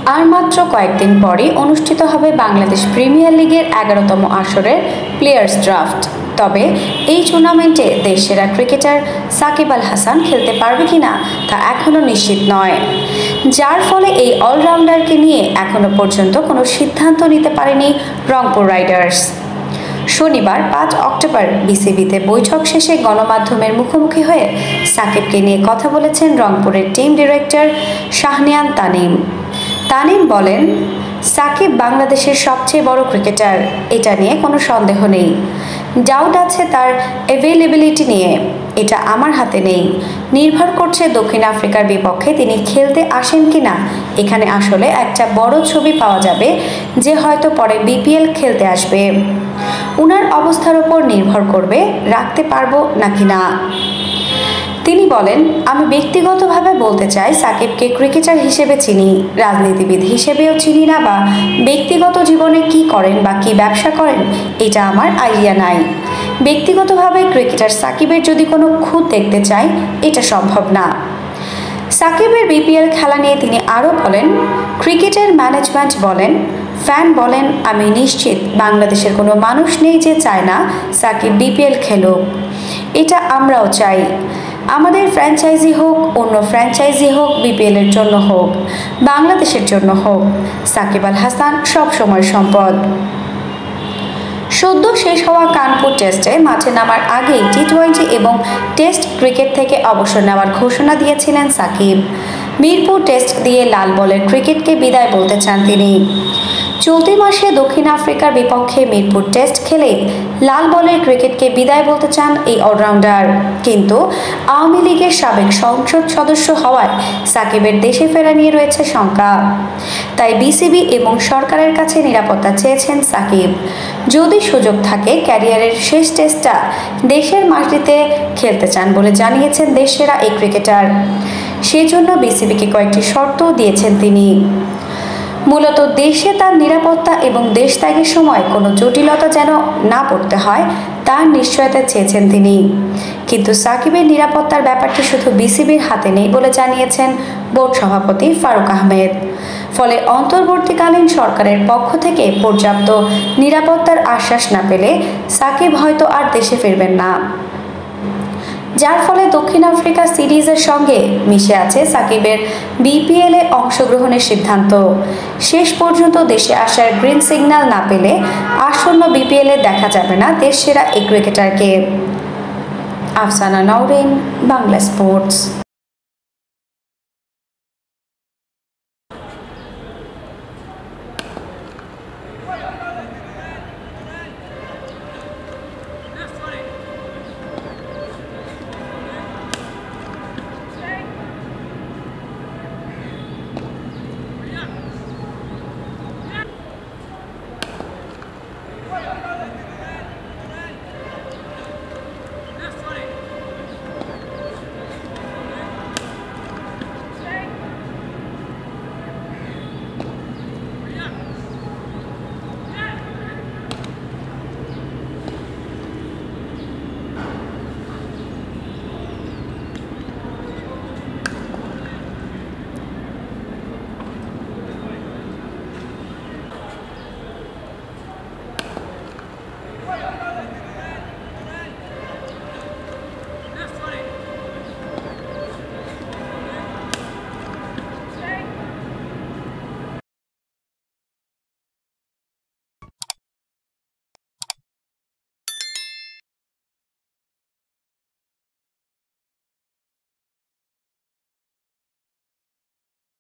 আর মাত্র কয়েকদিন পরে অনুষ্ঠিত হবে বাংলাদেশ প্রিমিয়ার লিগের 11তম আসরের প্লেয়ার্স ড্রাফট। তবে এই টুর্নামেন্টে দেশসেরা ক্রিকেটার সাকিব আল হাসান খেলতে পারবে কিনা তা এখনও নিশ্চিত নয়, যার ফলে এই অলরাউন্ডারকে নিয়ে এখনও পর্যন্ত কোনো সিদ্ধান্ত নিতে পারেনি রংপুর রাইডার্স। শনিবার ৫ অক্টোবর বিসিবিতে বৈঠক শেষে গণমাধ্যমের মুখোমুখি হয়ে সাকিবকে নিয়ে কথা বলেছেন রংপুরের টিম ডিরেক্টর শাহনেয়ান তানিম। তানিম বলেন, সাকিব বাংলাদেশের সবচেয়ে বড় ক্রিকেটার, এটা নিয়ে কোনো সন্দেহ নেই। ডাউট আছে তার অ্যাভেলেবিলিটি নিয়ে, এটা আমার হাতে নেই। নির্ভর করছে দক্ষিণ আফ্রিকার বিপক্ষে তিনি খেলতে আসেন কিনা। এখানে আসলে একটা বড় ছবি পাওয়া যাবে যে হয়তো পরে বিপিএল খেলতে আসবে। উনার অবস্থার উপর নির্ভর করবে রাখতে পারবো নাকি না। তিনি বলেন, আমি ব্যক্তিগতভাবে বলতে চাই সাকিবকে ক্রিকেটার হিসেবে চিনি, রাজনীতিবিদ হিসেবেও চিনি না, বা ব্যক্তিগত জীবনে কি করেন বা কি ব্যবসা করেন এটা আমার আইডিয়া নাই। ব্যক্তিগতভাবে ক্রিকেটার সাকিবের যদি কোনো খুঁত দেখতে চাই এটা সম্ভব না। সাকিবের বিপিএল খেলা নিয়ে তিনি আরও বলেন, ক্রিকেটের ম্যানেজমেন্ট বলেন, ফ্যান বলেন, আমি নিশ্চিত বাংলাদেশের কোনো মানুষ নেই যে চায় না সাকিব বিপিএল খেলুক। এটা আমরাও চাই। আমাদের ফ্র্যাঞ্চাইজি হোক, অন্য ফ্র্যাঞ্চাইজি হোক, বিপিএলের জন্য হোক, বাংলাদেশের জন্য হোক, সাকিব আল হাসান সবসময় সম্পদ। সদ্য শেষ হওয়া কানপুর টেস্টে মাঠে নামার আগেই টি-20 এবং টেস্ট ক্রিকেট থেকে অবসর নেওয়ার ঘোষণা দিয়েছিলেন সাকিব। মিরপুর টেস্ট দিয়ে লাল বলের ক্রিকেটকে বিদায় বলতে চান তিনি। চলতি মাসে দক্ষিণ আফ্রিকার বিপক্ষে মিরপুর টেস্ট খেলে লাল বলের ক্রিকেটকে বিদায় বলতে চান এই অলরাউন্ডার, কিন্তু আওয়ামী লীগের সাবেক সংসদ সদস্য হওয়ায় সাকিবের দেশে ফেরা নিয়ে রয়েছে শঙ্কা। তাই বিসিবি এবং সরকারের কাছে নিরাপত্তা চেয়েছেন সাকিব। যদি সুযোগ থাকে ক্যারিয়ারের শেষ টেস্টটা দেশের মাটিতে খেলতে চান বলে জানিয়েছেন দেশসেরা এই ক্রিকেটার। সেজন্য বিসিবিকে কয়েকটি শর্ত দিয়েছেন তিনি। মূলত দেশে তার নিরাপত্তা এবং দেশ ত্যাগের সময় কোনো জটিলতা যেন না পড়তে হয় তার নিশ্চয়তা চেয়েছেন তিনি। কিন্তু সাকিবের নিরাপত্তার ব্যাপারটি শুধু বিসিবির হাতে নেই বলে জানিয়েছেন বোর্ড সভাপতি ফারুক আহমেদ। ফলে অন্তর্বর্তীকালীন সরকারের পক্ষ থেকে পর্যাপ্ত নিরাপত্তার আশ্বাস না পেলে সাকিব হয়তো আর দেশে ফিরবেন না, যার ফলে দক্ষিণ আফ্রিকা সিরিজের সঙ্গে মিশে আছে সাকিবের বিপিএলে অংশগ্রহণের সিদ্ধান্ত। শেষ পর্যন্ত দেশে আসার গ্রিন সিগন্যাল না পেলে আসন্ন বিপিএলে দেখা যাবে না দেশসেরা এই ক্রিকেটারকে। আফসানা নওরিন, বাংলা স্পোর্টস।